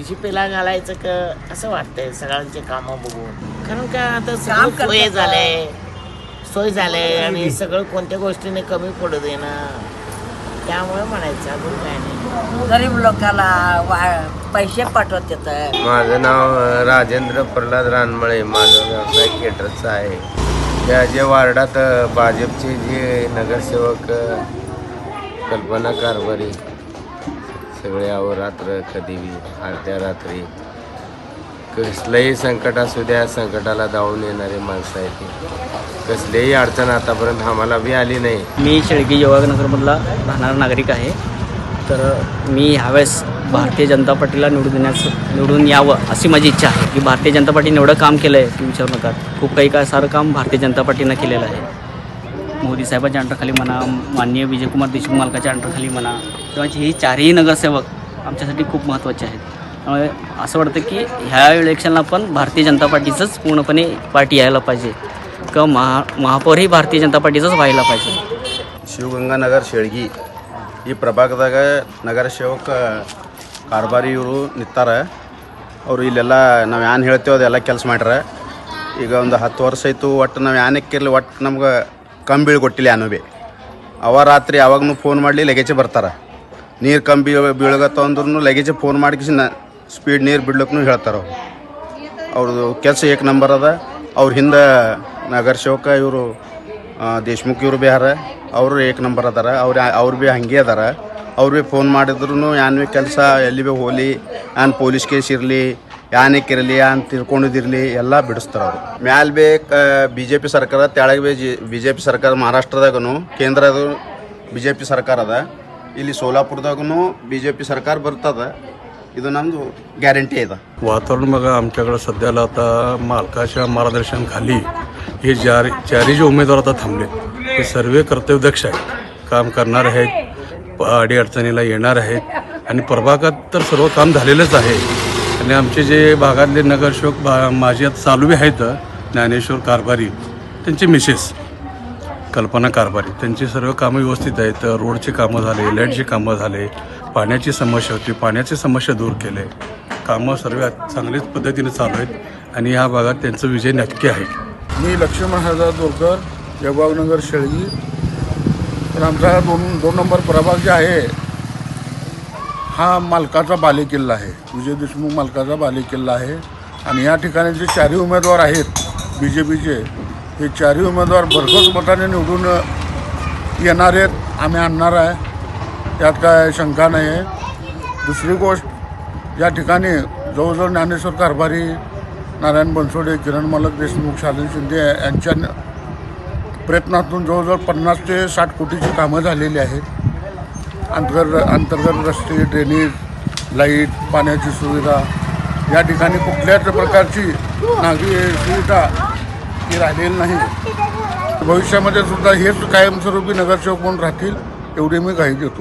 बीजेपीला घालायचं का असं वाटतंय सगळ्यांचे कामं बघून. कारण का आता सगळं सोय झाले आणि सगळं कोणत्या गोष्टीने कमी पडू दे ना, त्यामुळे म्हणायचं अजून काय नाही. गरीब लोकांना पैसे पाठवत येतं. माझं नाव राजेंद्र प्रल्हाद रानमळे. माझा व्यवसाय केटरचा आहे. त्या जे वार्डात भाजपचे जे नगरसेवक कल्पना कारभारी सगळे अहोरात्र कधीही अर्ध्या रात्री कसलंही संकट असू द्या संकटाला धावून येणारे माणसं आहेत. ते कसलीही अडचण आतापर्यंत आम्हाला बी आली नाही. मी शेळकी जवाहरनगरमधला राहणारा नागरिक आहे. तर मी ह्यावेळेस भारतीय जनता पार्टीला निवडून यावं अशी माझी इच्छा आहे. की भारतीय जनता पार्टीने एवढं काम केलं आहे की विचारू नका. खूप काही सारं काम भारतीय जनता पार्टीनं केलेलं आहे. मोदी साहेबांच्या अंडरखाली म्हणा, माननीय विजयकुमार देशमुख मालकाच्या अंडरखाली म्हणा, किंवा ही चारही नगरसेवक आमच्यासाठी खूप महत्त्वाचे आहेत. त्यामुळे असं वाटतं की ह्या इलेक्शनला पण भारतीय जनता पार्टीचंच पूर्णपणे पार्टी यायला पाहिजे किंवा महापौरही भारतीय जनता पार्टीचंच व्हायला पाहिजे. ಶಿವಗಂಗಾನಗರ ಶೇಳ್ಗಿ ಈ ಪ್ರಭಾಗದಾಗ ನಗರಸೇವಕ ಕಾರ್ಬಾರಿ ಇವರು ನಿಂತಾರೆ. ಅವರು ಇಲ್ಲೆಲ್ಲ ನಾವು ಏನು ಹೇಳ್ತೇವೆ ಅದೆಲ್ಲ ಕೆಲಸ ಮಾಡ್ಯಾರ. ಈಗ ಒಂದು 10 ವರ್ಷ ಆಯಿತು. ಒಟ್ಟು ನಾವು ಏನಕ್ಕಿರಲಿ ಒಟ್ಟು ನಮ್ಗೆ ಕಂಬಿ ಕೊಟ್ಟಿಲ್ಲ ಏನೂ ಭೀ. ಅವ ರಾತ್ರಿ ಯಾವಾಗೂ ಫೋನ್ ಮಾಡಲಿ ಲಗೇಜೆ ಬರ್ತಾರೆ. ನೀರು ಕಂಬಿ ಬೀಳಗತ್ತ ಅಂದ್ರೂ ಲಗೇಜೆ ಫೋನ್ ಮಾಡಿಕಿಸಿ ಸ್ಪೀಡ್ ನೀರು ಬಿಡ್ಲಿಕ್ಕೂ ಹೇಳ್ತಾರೆ. ಅವ್ರದ್ದು ಕೆಲಸ ಏಕ ನಂಬರ್ ಅದ. ಅವ್ರ ಹಿಂದೆ ನಗರಸೇವಕ ಇವರು ದೇಶಮುಖ್ ಇವರು ಭೀ ಹಾರ, ಅವರು ಏಕ ನಂಬರ್ ಅದಾರ. ಅವ್ರು ಭೀ ಹಂಗೆ ಅದಾರ. ಅವ್ರು ಭೀ ಫೋನ್ ಮಾಡಿದ್ರು ಏನು ಭೀ ಕೆಲಸ ಎಲ್ಲಿ ಭೀ ಹೋಲಿ, ಏನು ಪೊಲೀಸ್ ಕೇಸ್ ಇರಲಿ, ಏನಕ್ಕಿರಲಿ, ಏನು ತಿಳ್ಕೊಂಡಿದ್ದಿರಲಿ ಎಲ್ಲ ಬಿಡಿಸ್ತಾರೆ ಅವರು. ಮ್ಯಾಲೆ ಭೀ ಬಿ ಜೆ ಪಿ ಸರ್ಕಾರ, ತೆಳಗೆ ಭೀ ಬಿ ಜೆ ಪಿ ಸರ್ಕಾರ. ಮಹಾರಾಷ್ಟ್ರದಾಗೂ ಕೇಂದ್ರದ ಬಿ ಜೆ ಪಿ ಸರ್ಕಾರ ಅದ. ಇಲ್ಲಿ ಸೋಲಾಪುರದಾಗೂ ಬಿ ಜೆ ಪಿ ಸರ್ಕಾರ ಬರ್ತದೆ. ಇದು ನಮ್ಮದು गॅरंटी आहे. वातावरण बघा आमच्याकडं सध्याला आता मालकाच्या मार्गदर्शनाखाली हे चारही जे उमेदवार आता थांबले हे सर्व कर्तव्यदक्ष आहेत. काम करणार आहेत, अडीअडचणीला येणार आहेत आणि प्रभागात तर सर्व काम झालेलंच आहे. आणि आमचे जे भागातले नगरसेवक माझे आता चालू आहेत ज्ञानेश्वर कारभारी, त्यांचे मिसेस कल्पना कारभारी, त्यांची सर्व कामं व्यवस्थित आहेत. रोडची कामं झाले, लाईटची कामं झाले, पाण्याची समस्या होती, पाण्याची समस्या दूर केले. कामं सर्व चांगल्याच पद्धतीने चालू आहेत आणि ह्या भागात त्यांचा विजय नक्की आहे. मी लक्ष्मण हजार दोरकर, जवाहरनगर शेळगी. तर आमचा दोन नंबर प्रभाग जे आहे हा मालकाचा बालेकिल्ला आहे. विजय देशमुख मालकाचा बालेकिल्ला आहे. आणि या ठिकाणी जे चारही उमेदवार आहेत बी जे पीचे, हे चारही उमेदवार भरघोस मताने निवडून येणार आहेत. आम्ही आणणार आहे, त्यात काय शंका नाही आहे. दुसरी गोष्ट, या ठिकाणी जवळजवळ ज्ञानेश्वर कारभारी, नारायण बनसोडे, किरण मालक देशमुख, शालिन शिंदे यांच्या प्रयत्नातून जवळजवळ 50 ते 60 कोटीची कामं झालेली आहेत. अंतर्गत रस्ते, ड्रेनेज, लाईट, पाण्याची सुविधा, या ठिकाणी कुठल्याच प्रकारची नागरी सुविधा ही राहिलेली नाही. भविष्यामध्ये सुद्धा हेच कायमस्वरूपी नगरसेवक म्हणून राहतील एवढी मी ग्वाही देतो.